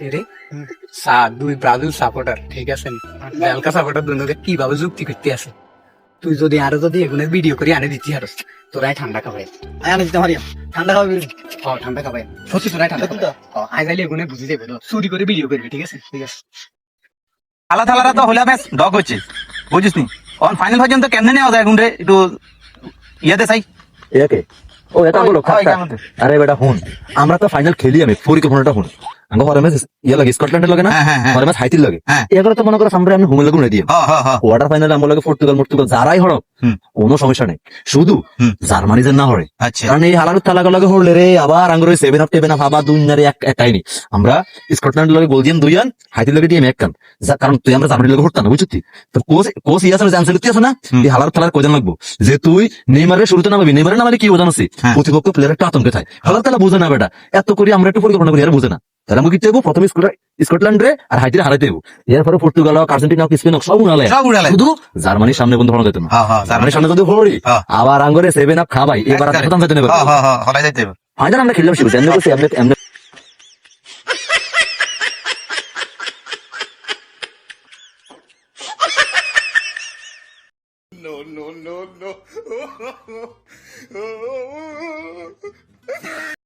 এরে দুই Brazil supporter ঠিক আছে বেলকা সাপোর্টার দুজনকে কিভাবে যুক্তি করতে আছে তুই যদি আরো যদি এগুলো ভিডিও করে আনে দিচ্ছি আর তোরাই ঠান্ডা খাবাই আনে দিতে পারি ঠান্ডা খাওয়াবি ঠান্ডা খাবাই সত্যি তোরাই ঠান্ডা খাবাই আই যাইলে এগুলো বুঝে যাবে চুরি করে ভিডিও করবি ঠিক আছে আলা থালারা তো হলে ম্যাচ ডগ হচ্ছে বুঝিস নি অন ফাইনাল পর্যন্ত কেমনে নেওয়া যায় গুন্ডে একটু ইয়াতে চাই একে ও এটা বলো আরে বেটা হুন আমরা তো ফাইনাল খেলি আমি ফোরিকে ফোনটা হুন আঙ্গ হরে ম্যাচ ইয়া লাগে স্কটল্যান্ডের লাগে না হরে ম্যাচ হাইতির লাগে এগুলো তো মনে করো সামনে আমি হুমে লাগুন দিয়ে কোয়ার্টার ফাইনালে আমার লাগে পর্তুগাল যারাই হড়ক কোনো সমস্যা নেই শুধু জার্মানি যে না হরে কারণ এই হালার তালাগা লাগে হলে রে আবার আঙ্গুর 7-7 আবার দুনিয়ারে একটাই নি আমরা স্কটল্যান্ডের লাগে গোল দিন দুইয়ান হাইতির লাগে টিম একখান কারণ তুই আমরা জার্মানির লাগে হরতাম না বুঝছিস তো কোচ ইয়াস জানসেলতি আছে না এই হালার তালার কোজন লাগবো যে তুই নেইমারের শুরুতে নামাবি নেইমারে নামালে কি ওজন আছে প্রতিপক্ষ প্লেয়ার একটা আতঙ্কে থাকে হালার তালা বুঝে না বেটা এত করে আমরা একটু পরিকল্পনা করি আর বুঝে না তাহলে আমি কি চাইবো প্রথমে স্কটল্যান্ড রে আর হাইতিরে হারাইতে দেবো এরপরে পর্তুগাল আর্জেন্টিনা স্পেন সব উড়ালে শুধু জার্মানির সামনে বন্ধু হওয়া যেত না জার্মানির সামনে যদি হরি আবার আঙ্গরে 7 আপ খাবাই এবার খতম যেতে নেবে ফাইনাল আমরা খেললাম শিখছি এমনি বলছি এমনি no, no, no, no.